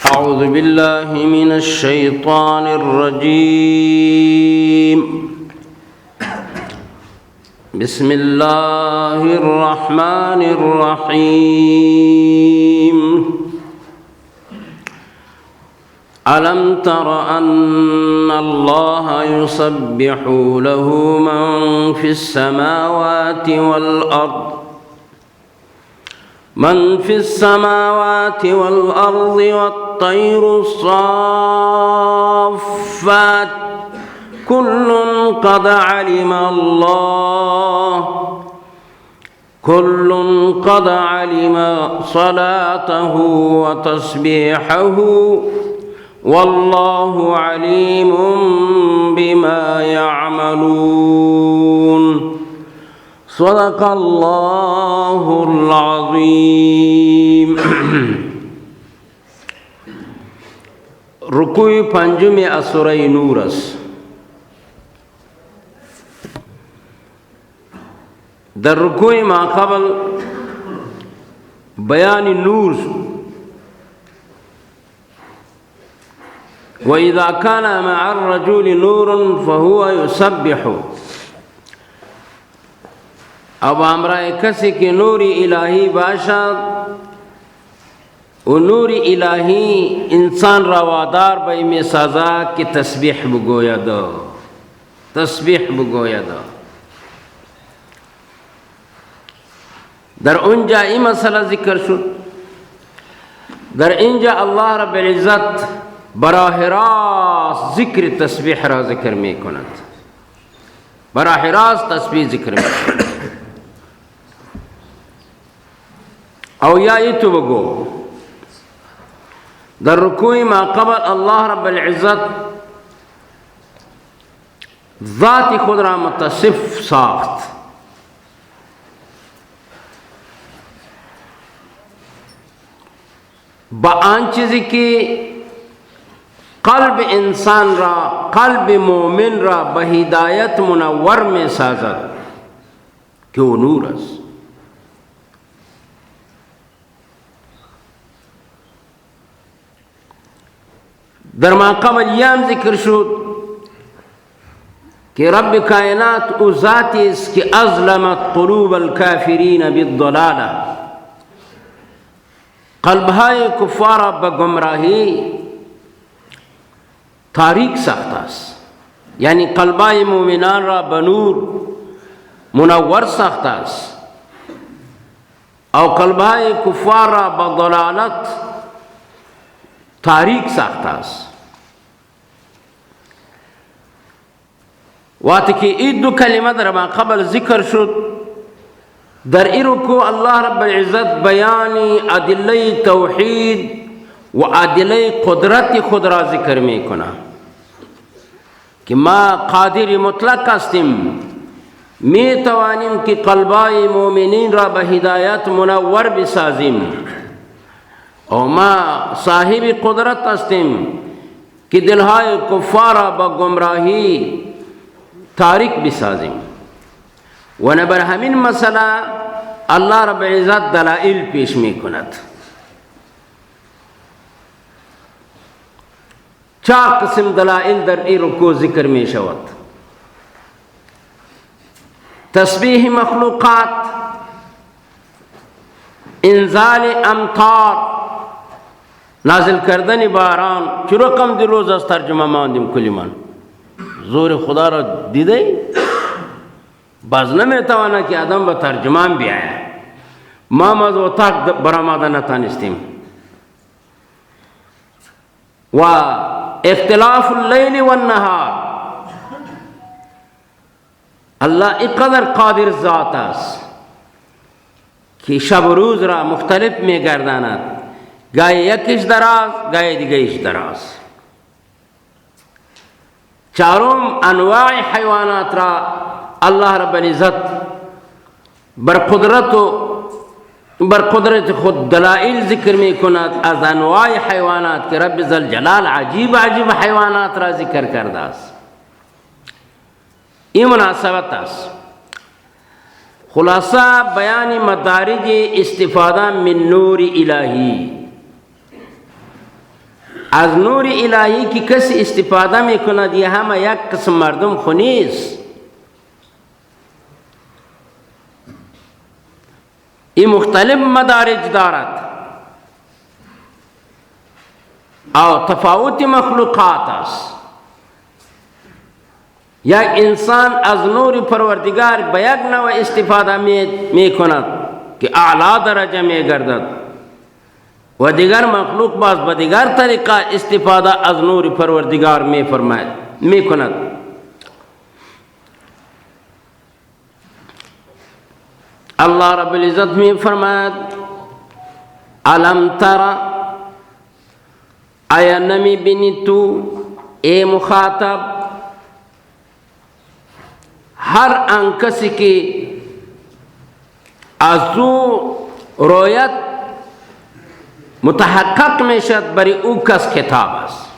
أعوذ بالله من الشيطان الرجيم. بسم الله الرحمن الرحيم. ألم تر أن الله يسبح له من في السماوات والأرض والطير الصافات كل قد علم صلاته وتسبيحه والله عليم بما يعملون. صدق الله العظيم. رکوع پنجم سوره نور است. در رکوع ما قبل بیان نور وَإِذَا كَانَ مَعَ الرَّجُلِ نُورٌ فَهُوَ يُسَبِّحُ. اب ہمراہ کسی کی نوری الہی باشد و نوری الہی انسان را وادار بای میں سازا کی تسبیح بگوید. در اونجا ای مسئلہ ذکر شد. در اینجا اللہ رب العزت براہ راست ذکر تسبیح را ذکر می کند. براہ راست تسبیح ذکر می کند. او یا ایتو بگو در رکوع ما قبل اللہ رب العزت ذات خود را متصف ساخت. با آن چیزی کی قلب انسان را، قلب مومن را بہدایت منور میں سازد کہ وہ نور است. در ما قبل یام ذکر شد کہ رب کائنات او ذاتی اس کی ازلمت قلوب الکافرین بالضلالہ، قلبهای کفار بگمراهی تاریک ساخته است. یعنی قلبهای مؤمنان را بنور منور ساخته است او قلبهای کفار را بضلالت تاریک ساخته است. وقتی که این دو کلمه در ما قبل ذکر شد، در این رکوع الله رب العزت بیانی ادله توحید و ادله قدرت خود را ذکر می کنه که ما قادر مطلق هستیم، می توانیم که قلبای مؤمنین را به هدایت منور بسازیم او ما صاحب قدرت هستیم که دلهای کفار را به گمراهی تاریک بسازیم. و نبر همین مسئله الله رب العزت دلائل پیش می کند. 4 قسم دلائل در این رکوع ذکر می شود. تسبیح مخلوقات، انزال امطار، نازل کردن باران. چه رقم دی روز از ترجمه ماندیم کلمان. زور خدا را دیده باز نمیتوانا که آدم به ترجمان بیاید. ما از اتاق برآمده نتانستیم. و اختلاف اللیل و النهار، الله اینقدر قادر ذات است که شب و روز را مختلف میگرداند، گاهی یکیش دراز گاهی دیگهش دراز. چارم انواع حیوانات را الله رب العزت بر قدرت خود دلائل ذکر می کند از انواع حیوانات که رب ذل جلال عجیب حیوانات را ذکر کرده است. این مناسبت است. خلاصہ بیان مدارج استفادہ من نور الہی. از نور الهی که کسی استفاده میکند یه همه یک قسم مردم خو نیست. این مختلف مدارج دارد او تفاوت مخلوقات است. یک انسان از نور پروردگار به یک نوع استفاده میکند که اعلی درجه میگردد و دیگر مخلوق باز به دیگر طریقه استفاده از نور پروردگار میکند. الله رب العزت میفرماید الم تر، آیا نمی بینی تو ای مخاطب هر آن کسی که از او رویت متحقق میشد برای او کس کتاب است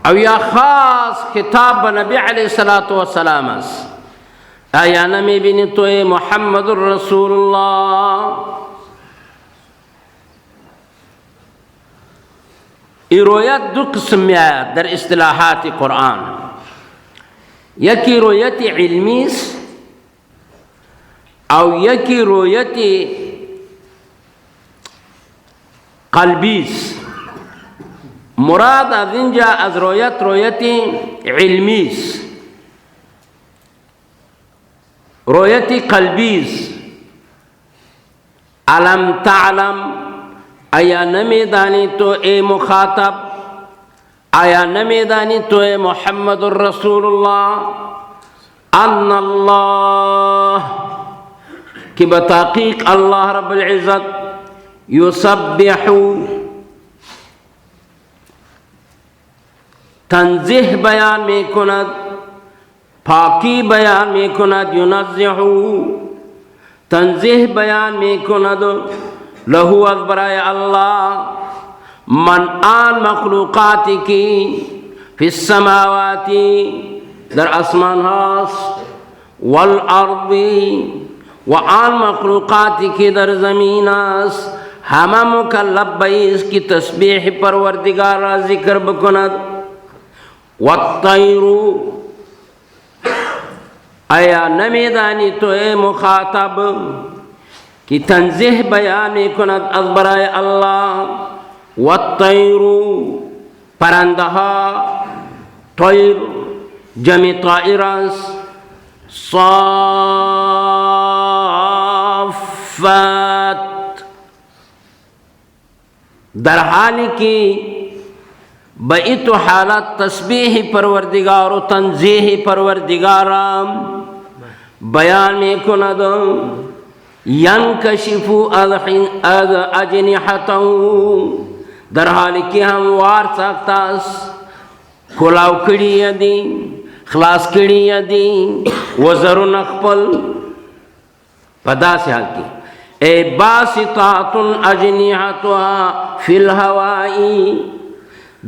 او یا خاص کتاب به نبی علیه السلام است. آیا نمی بینی تو ای محمد رسول الله؟ این رویت دو قسم میاد در اصطلاحات قرآن. یکی رویت علمی است او یکی رویت قلبی است. مراد از اینجا از رویت علمی است، رویت قلبی است. الم تعلم، آیا نمیدانی تو ای مخاطب، آیا نمیدانی تو ای محمد رسول الله ان الله که بتحقیق الله رب العزت یسبح تنزیه بیان میکند، پاکی بیان میکند، ینزه تنزیه بیان میکند له از برای الله من آن مخلوقاتی کی فی السماواتی در اسمان هاست والارضی و آن مخلوقاتی کی در زمین است همه مکلف بیست کی تسبیح پروردگار را ذکر بکند. والطیر، آیا نمیدانی تو اے مخاطب کی تنزیه بیان کند از برای الله. والطیر، پرندها، طیر جمع طائر است. صافات، در حالی که با ایتو حالت تسبیح پروردگار و تنزیح پروردگار بیان می کند. ینکشف اجنحته، در حالی که هموار ساخته است، کلاو کړي دي، خلاص کړي دي وزرونه خپل په داسې حال کې ای باسطات اجنحتها فی الهواء،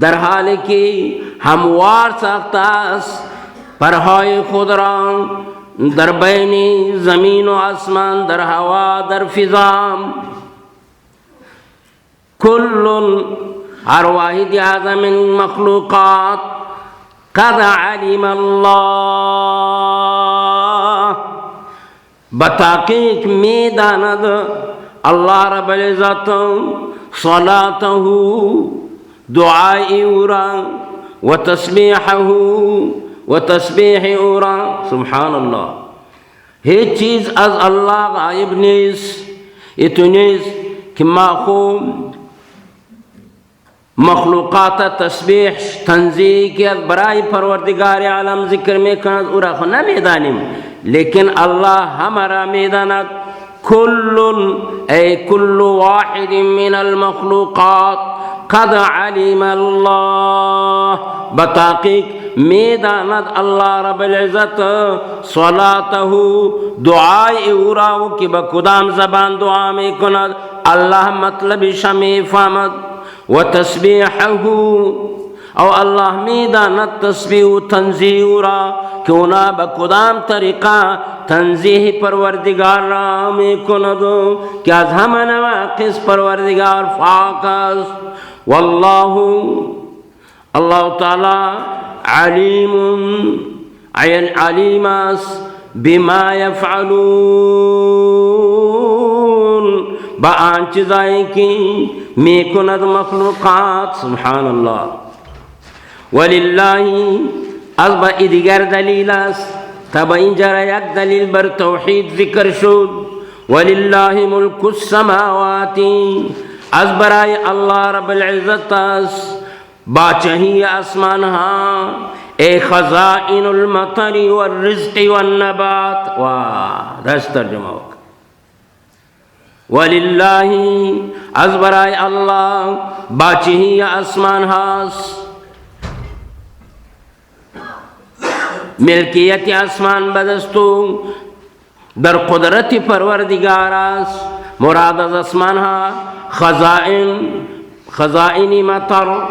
در حالی که هموار ساخته است پرهای خود را در بین زمین و آسمان، در هوا، در فضا. کل، هر واحد از من مخلوقات قد علم الله، بتحقیق می داند الله رب العزت صلاته، دعای او را، و تسبیحه و تسبیح او را. سبحان الله، هیچ چیز از الله غایب نیست. اتو نیست که ما خو مخلوقات تسبیح تنزیه که برای پروردگار عالم ذکر میکند او را خو نمیدانیم، لیکن الله همرا میداند. کل ای کل واحد من المخلوقات قد علم الله، بتحقیق میداند الله رب العزت صلاته، دعای او را که با کدام زبان دعا میکند الله مطلبش میفهمد. و تسبیحه، او الله میداند تسبیح و تنزیه را که اونا با کدام طریقه تنزیه پروردگار را می کند که از همه نواقص پروردگار پاک است. والله الله تعالی علیم است بما یفعلون، با آن چیزایی که می کند مخلوقات. سبحان الله. ولله از با دیگر دلیل است. تا اینجا یک دلیل بر توحید ذکر شد. ولله ملک السماوات، از برای الله رب العزت است باچهی آسمان ها، ای خزائن المطر والرزق والنبات. دست ترجمه وکر. ولله از برای الله باچهی آسمان هاست، ملکیت آسمان بدستو در قدرت پروردگار است. مراد از آسمان ها خزائن مطر،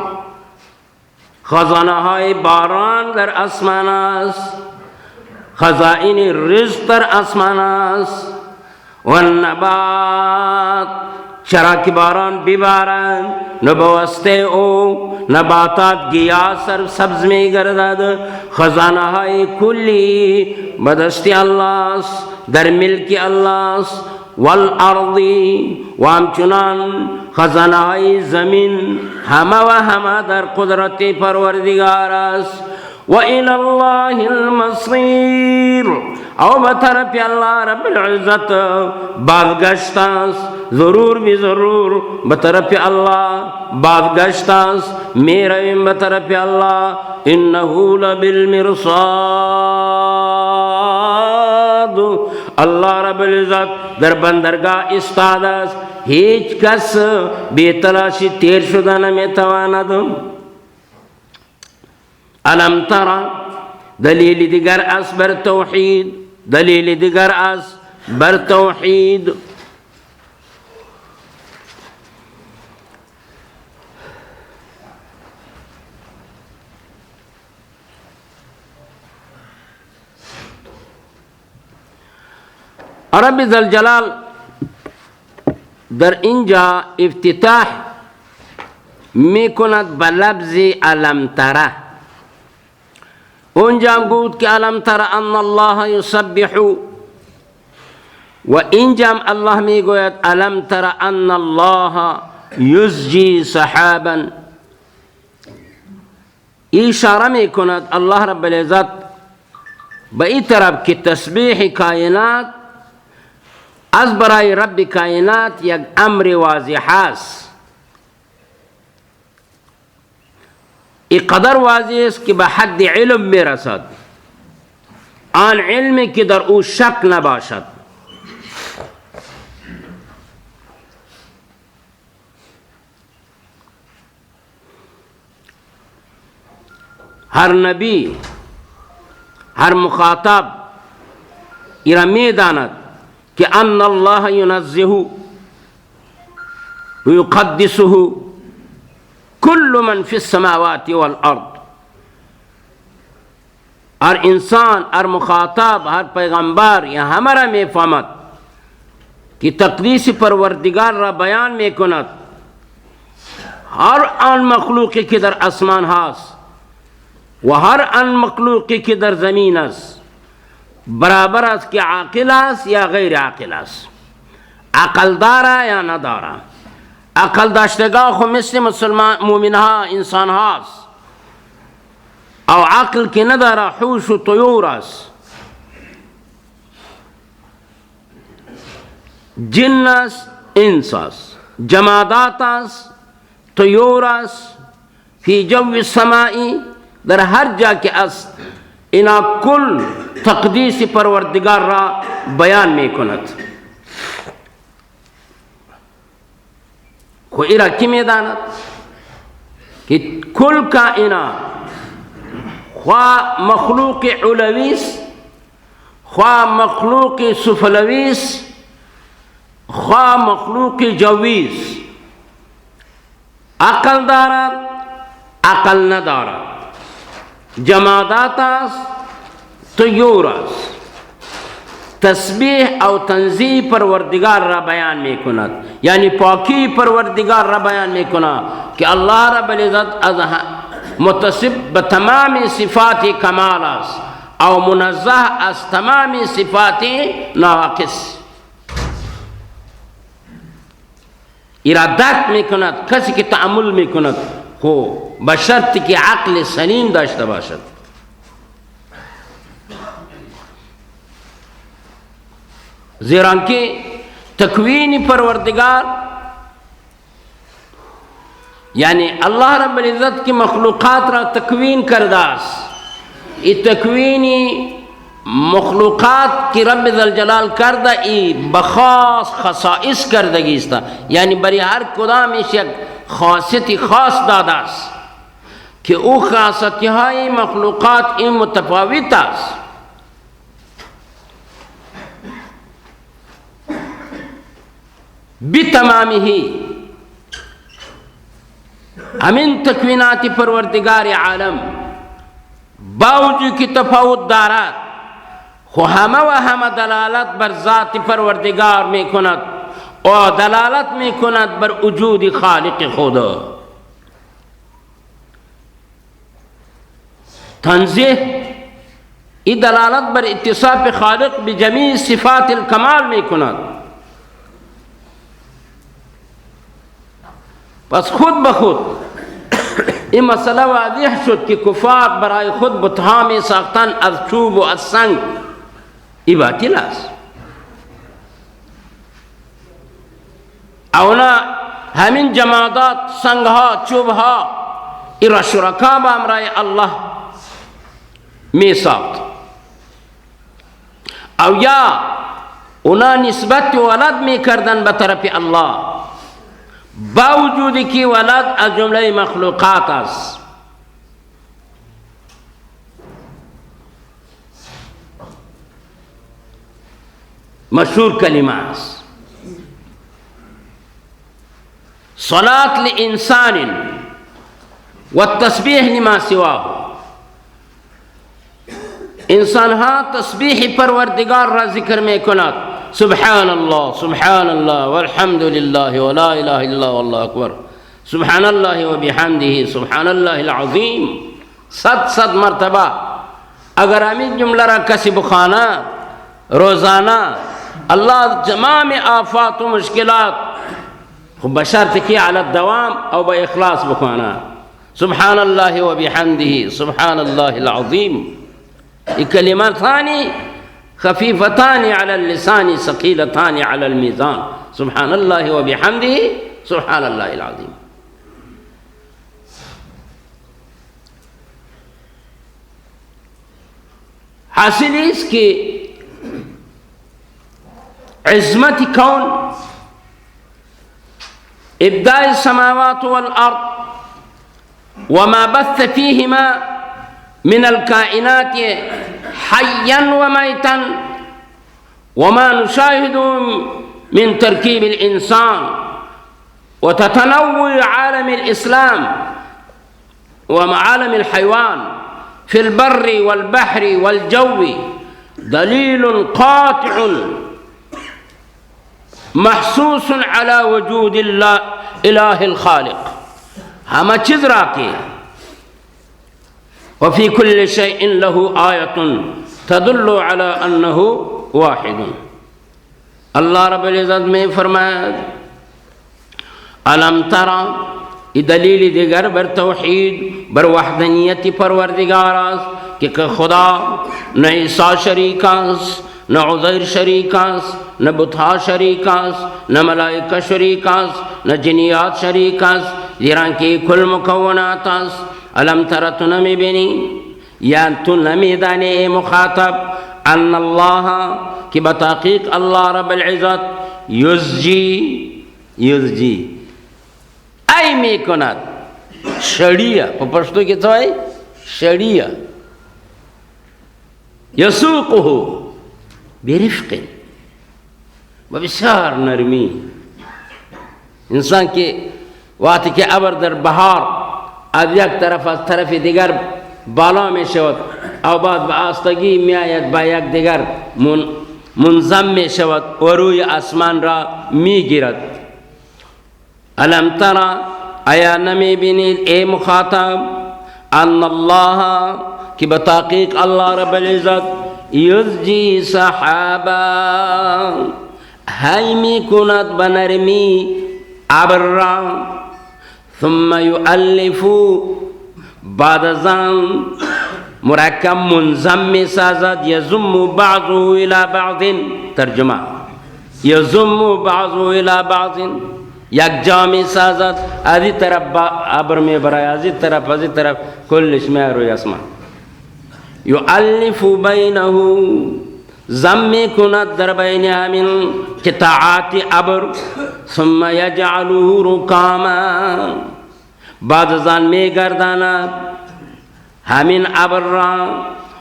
خزانه های باران در آسمان است، خزائن رزق در آسمان است، و النبات چرا که باران ببارند نبوسته او نباتات گیاه سر سبز می گردد. خزانه های کلی بدستی الله است، در ملک الله است. والارض و همچنان خزانه های زمین همه و همه در قدرت پروردگار است. و الی الله المصیر، او بطرف الله رب العزت بازگشت است. ضرور بی ضرور بطرف الله بازگشت است. می رویم بطرف الله. انه لبالمرصاد، الله رب العزت در بندرگاه استاد است. هیچ کس بی تلاشی تیر شدن نمی تواند. الم ترى دلیل دیگر است بر توحید، دلیل دیگر است بر توحید. رب ذوالجلال در اینجا افتتاح می کند به لفظ الم تره. اونجا هم گفت که الم تره ان الله یسبح، و اینجا هم الله می گوید الم تره ان الله یزجی سحابا. اشاره می کند الله رب العزت به این طرف که تسبیح کائنات از برای رب کائنات یک امر واضح است. اینقدر واضح است که به حد علم میرسد، آن علمی که در او شک نباشد. هر نبی، هر مخاطب ایرا میداند که ان الله ینزه و یقدسه کل من فی السماوات والارض. هر انسان، هر مخاطب، هر پیغمبر یا همه را می فهمد که تقدیس پروردگار را بیان می کند. هر آن مخلوقی که در آسمان هست و هر آن مخلوقی که در زمین است برابر است که عاقل است یا غیر عاقل است، عقل داره یا نداره. عقل داشتگاه خو مثل مسلمان مومن ها انسان هاست، او عقل که نداره حوش و طیور است. جن است، انس است، جمادات است، طیور است، فی جو السمائی، در هر جا که است. اینا کل تقدیس پروردگار را بیان می کند. خو ایرا کی می داند که کل کائنات خواه مخلوق علویست، خواه مخلوق سفلویست، خواه مخلوق جویست، عقل دارد، عقل ندارد، جمادات است، طیور است. تسبیح او تنزیه پروردگار را بیان می کند، یعنی پاکی پروردگار را بیان می کند که الله رب العزت از متصف به تمام صفات کمال است او منزه از تمام صفات ناقص. ارادت می کند کسی که تأمل می کند خو بشرطی که عقل سلیم داشته باشد. زیرا که تکوین پروردگار یعنی الله رب العزت کی مخلوقات را تکوین کرده است. این تکوینی مخلوقات کی رب ذوالجلال کرده ای بخاص خصائص کردگی است، یعنی برای هر کدامش یک خاصیتی خاص داده است که او خاصیتی های مخلوقات این متفاوت است. بتمامه همین تکوینات پروردگار عالم باوجود که تفاوت دارد خو همه و همه دلالت بر ذات پروردگار می کند و دلالت می کند بر وجود خالق خود. تنزیه این دلالت بر اتصاف خالق بجمیع صفات الکمال می کند. پس خود به خود این مسئله واضح شد که کفار برای خود بتها می ساختن از چوب و از سنگ. این باطل است. اونا همین جمادات سنگها چوبها این را شرکا با امرای الله می ساخت، او یا اونا نسبت ولد می کردن به طرف الله باوجودی که ولد از جمله مخلوقات است. مشهور کلمه است صلاة لإنسان والتسبیح لما سواه. انسان ها تسبیح پروردگار را ذکر می کند، سبحان الله سبحان الله والحمد لله ولا اله الا الله والله اکبر، سبحان الله و بحمده سبحان الله العظیم، صد مرتبه. اگر همین جمله را کسی بخواند روزانه الله تمام آفات و مشکلات خب بشرط که علی الدوام او با اخلاص بخواند سبحان الله و بحمده سبحان الله العظیم. این کلمتان خفیفتان علی اللسان ثقیلتان علی المیزان، سبحان الله و بحمده سبحان الله العظیم. حاصل است که عظمت کون، ابداع السماوات والارض وما بث فيهما من الكائنات حيا وميتا وما نشاهد من تركيب الإنسان وتتنوع عالم الإسلام وعالم الحيوان في البر والبحر والجو دليل قاطع محسوس على وجود الله إله الخالق. هما چیز راکی وفي كل شيء له آية تدل على أنه واحد. الله رب العزت میں فرمایا علم ترى دلیل دیگر بر توحید بر وحدانیت پروردگار است که خدا نه عیسی شریک است نه عزیر شریک است نه بتها شریک است نه ملائکه شریک است نه جنیات شریک است، زیرا که کل مکونات است. علم تر تو نمی بینی یا تو نمی دانی ای مخاطب ان الله که بتحقیق الله رب العزت یزجی ای می کند شریعه په پښتو کې څه وایي شریعه یسوقه برفق و بسیار نرمی. انسان که وقتی که ابر در بهار از یک طرف از طرف دیگر بالا می شود او بعد به آستگی می آید با یک دیگر منظم می شود و روی آسمان را می گیرد. الم ترى آیا نمی بینید ای مخاطب ان الله که بتحقیق الله رب العزت یزجی سحابا هی می کند بنرمی ابر را ثم یؤلف بعد از آن مرکب منظم می سازد یضم بعضه الى بعض. ترجمه یضم بعضه الى بعض یک جا می سازد از این طرف ابر می برای از این طرف کلش می روی اسمان. یؤلف بینه ضم می کند در بین همین قطعات ابر ثم یجعله رکاما بعد از آن می گرداند همین ابر را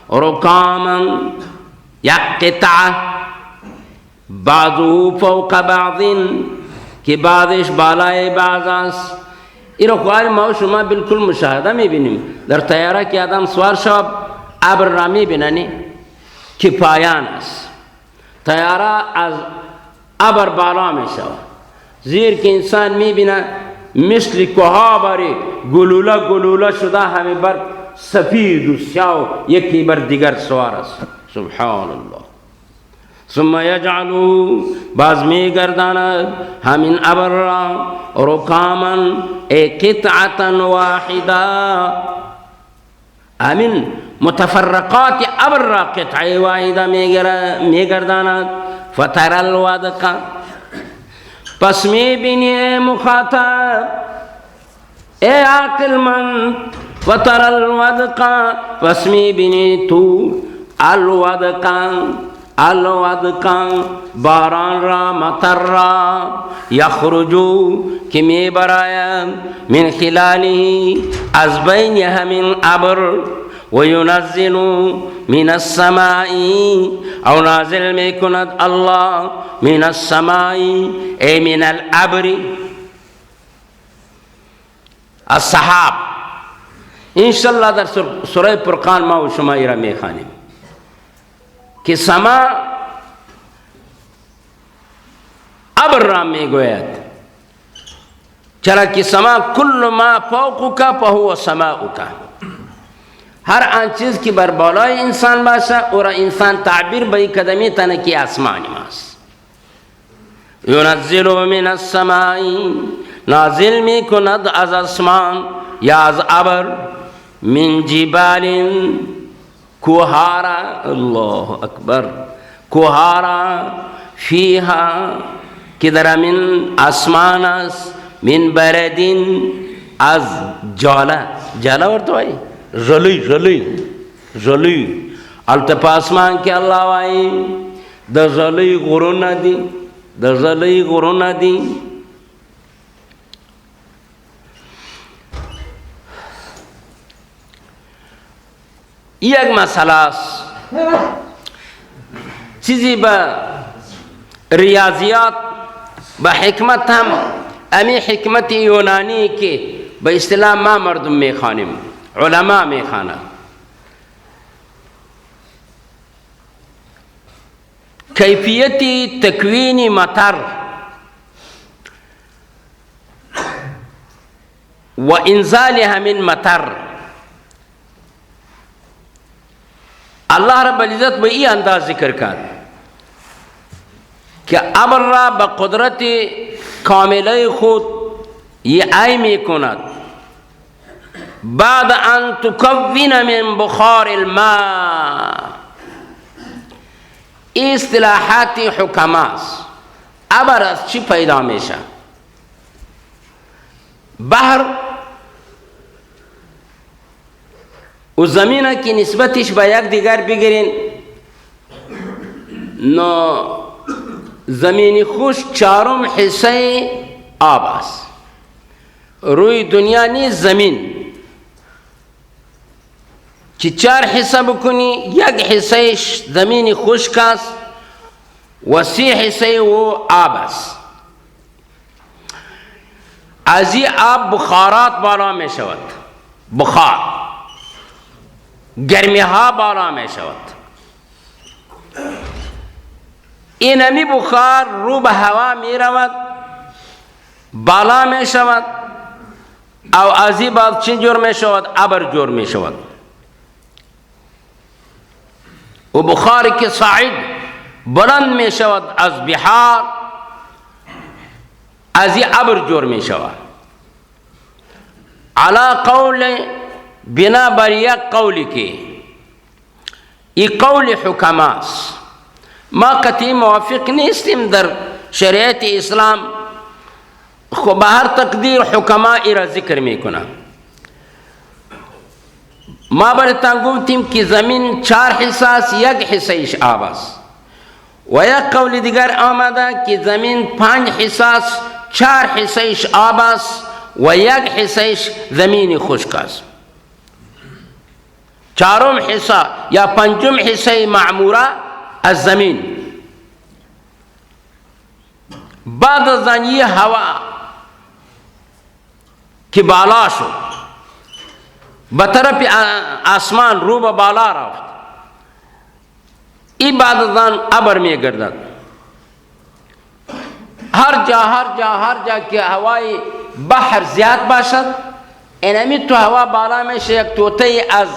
رکاما یک قطعه بعضه فوق بعض که بعضش بالای بعض است. این رو خواهی ما و شما بالکل مشاهده میبینیم در طیاره که آدم سوار شد ابر را میبیننی که پایان است. طیاره از ابر بالا میشود زیر که انسان میبینه مثل کوها باری گلوله شده همه بر سفید و سیاه یکی بر دیگر سوار است. سبحان الله. ثم یجعله باز می گرداند همین ابر را رکاما قطعه واحده همین متفرقات ابر را قطعه واحده می گرداند. فتر الودق پس می بینی مخاطب ای عاقل من فتر الودق پس می بینی تو الودق باران را مطر را یخرجو که می براید من خلاله از بین همین ابر و ینزل من السماء او نازل می کند الله من السماء ای من الابر السحاب. انشاءالله در سوره فرقان ما و شما ایرا می خوانیم که سما ابر را می گوید چرا که سما کل ما فوقک فهو سماؤک هر آن چیز که بر بالای انسان باشه او را انسان تعبیر به کدمی تنه که آسمانی ماست. ینزل من السماء نازل می کند از آسمان یا از ابر من جبال کوهارا الله اکبر کوهارا فیها که در من آسمان است من بردین از جاله ورطوئی جلی التپا آسمان که اللہ وائی در جلی غرون دی یک مسئله است چیزی به ریاضیات به حکمت هم امی حکمت یونانی که به اصطلاح ما مردم میخوانیم علما میخوانند کیفیت تکوین مطر و انزال من مطر الله رب العزت به این انداز ذکر کرد که ابر را به قدرت کامله خود ای می کند بعد ان تکون من بخار الماء. اصطلاحات حکماست. ابر از چی پیدا میشه؟ بحر و زمینه که نسبتش به یک دیگر بگیرین نو زمین خوش چهارم حصه آب است. روی دنیا نیست زمین که چهار حصه بکنی یک حصه زمین خشک است و 3 حصه و آب است. از این آب بخارات بالا می شود بخار گرمی ها بالا می شود اینمی بخار رو به هوا می رود، بالا می شود، او از این بعد چی جور می شود؟ ابر جور می شود. و بخاری که صاعد بلند می شود از بحار، از این ابر جور می شود. علا قول بنا بر یک قولی که این قول حکماست، ما قطعی موافق نیستیم در شریعت اسلام، خب به هر تقدیر حکما ای را ذکر میکنن. ما برتان گفتیم که زمین 4 حصه است، 1 حصه ایش آب است. و یک قول دیگر آمده که زمین 5 حصه است، 4 حصه ایش آب است و 1 حصه ایش زمین خشک است. 4م حصه یا 5م حصه معموره از زمین. بعد از آن یه هوا که بالا شد، به طرف آسمان رو به بالا رفت، این بعد از آن ابر می گردد. هر جا که هوای بحر زیاد باشد، اینمی تو هوا بالا میشه، یک توته از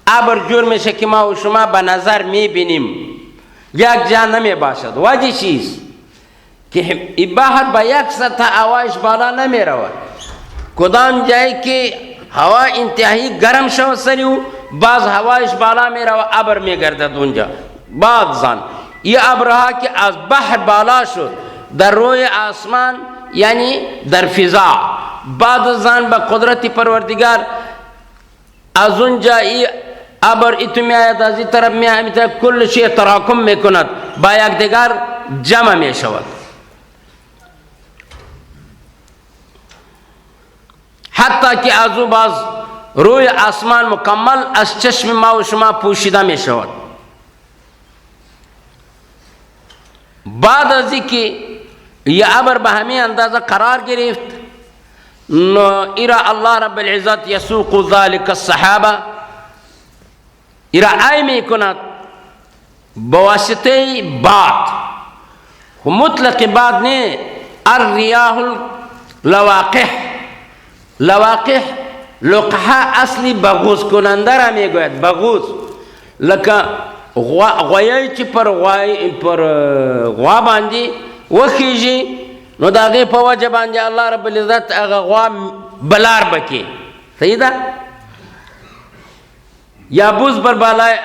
ابر جور میشه که ما و شما به نظر میبینیم، یک جا نمی باشد. وجه چیست؟ که این بحر به یک سطح هوایش بالا نمی رود. کدام جایی که هوا انتهایی گرم شود سری و باز هوایش بالا می رود، ابر می گردد اونجا. بعد زن این ابرها که از بحر بالا شد در روی آسمان، یعنی در فضا، بعد زن به قدرت پروردگار از اونجا این ابر ایتو می آید، از این طرف می آید، کل شیء تراکم می کند، با یک دیگر جمع می شود. حتی که از او باز روی آسمان مکمل از چشم ما و شما پوشیده می شود. بعد از اینکه یہ ابر به همین اندازه قرار گرفت، نو ایرا الله رب العزت یسوق ذلك الصحابه، ایرا ای می کند بواسطه باد، و مطلق باد نه، الریاح لواقح. لواقح لقحه اصلی بغوز کننده را می گوید، بغوز. لکه غویی چی پر غوا باندی وخیجی، نو دا غی پا وجه باندی اللہ رب العزت اغا غوا بلار بکی. صحیح دا؟ یا بوز بر بالای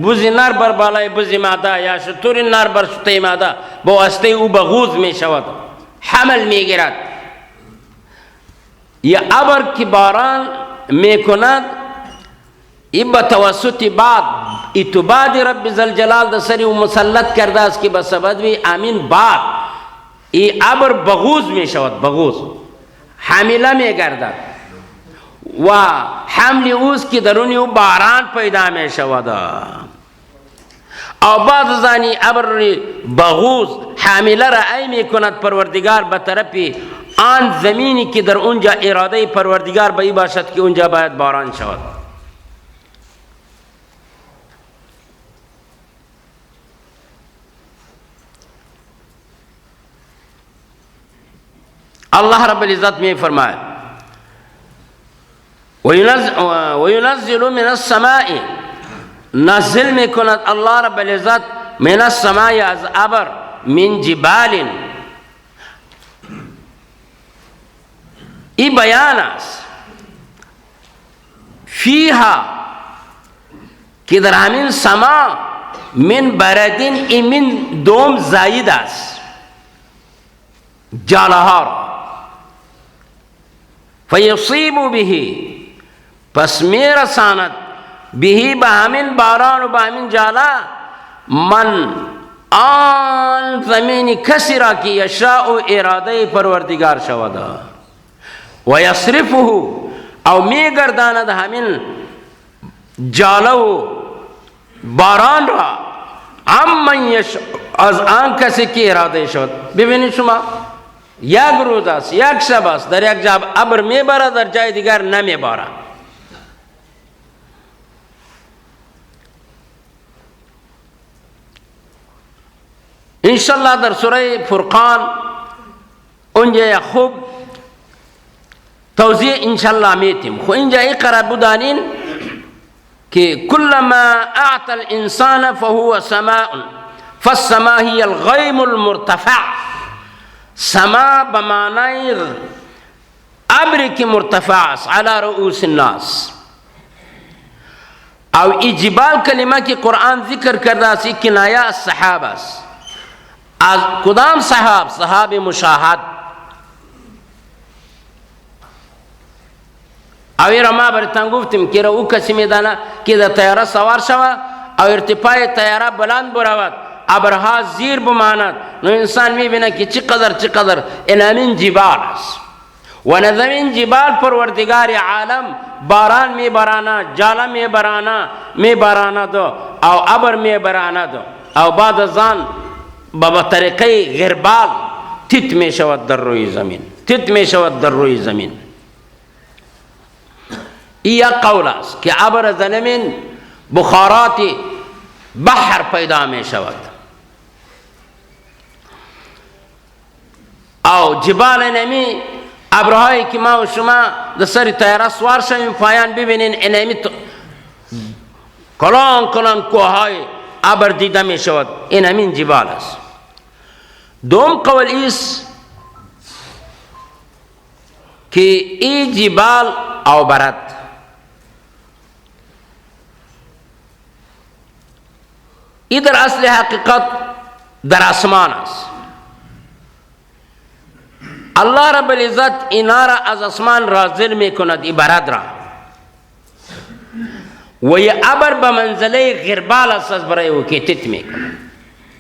بوزی نار بر بالای بوزی مادا، یا شطور نار بر شطور مادا، بواسطه او بغوز می شود، حمل می گیرد. یا ابر که باران می کند، ای با توسط باد، ای تو باد رب ذوالجلال دا سری و مسلط کرده است که بسبب وی امین باد ای ابر بغوز می شود، بغوز حامله می گردد و حمل اوست که درونی او باران پیدا می شود. او بعد از آنی ابر بغوز حامله را ای می کند پروردگار به طرف آن زمینی که در اونجا اراده پروردگار به ای باشد که اونجا باید باران شود. اللہ رب العزت میں فرمائے وَيُنَزِّلُ مِنَ السَّمَاءِ، نزل میں کند اللہ رب العزت من السماء از ابر، من جبال، ای بیان است فیها که در همین سما من بردین ای من دوم زاید است جالها، فیصیب به پس میرساند به به همین باران و به همین جالا من آن زمین کسی را که یشاء اراده پروردگار شود و یصرفه او میگرداند همین جالا و باران را عمن یشاء از آن کسی که اراده شد. ببینید شما یک روز است، یک شب است، در یک جا ابر میبارد، در جای دیگر نمیبارد. انشالله در سوره فرقان اونجا خوب توضیح انشالله میتیم. خو اینجا اقرا بدانین که كلما اعطى الانسان فهو سماء فالسماء هي الغيم المرتفع. سما بمعنی ابر کی مرتفع است على رؤوس الناس. او اجبال کلمه کی قرآن ذکر کرده است کنایه از صحاب است. از کدام صحاب؟ صحاب مشاهد. او ما برتان گفتیم که او کسی میدانه که در طیاره سوار شود او ارتفاع طیاره بلند برود ابرها زیر بماند، نو انسان میبینه که چقدر انامین جبال است و نظمین جبال پروردگار عالم باران میبراند، جاله میبراند او ابر میبراند او بعد از آن با طریقه غربال تیت میشود در روی زمین. این قول است که ابر زمین بخارات بحر پیدا می شود او جبال نمی ابرهایی که ما و شما در سر طیاره سوار شویم پایان ببینین اینمی کلان کوههای ابر دیده می شود، این همین جبال است. دوم قول ایست که این جبال او برد ای در اصل حقیقت در آسمان است. الله رب العزت اینا را از آسمان نازل میکند، ای برد را، و ی ابر به منزله غربال است برای او که تیت میکند.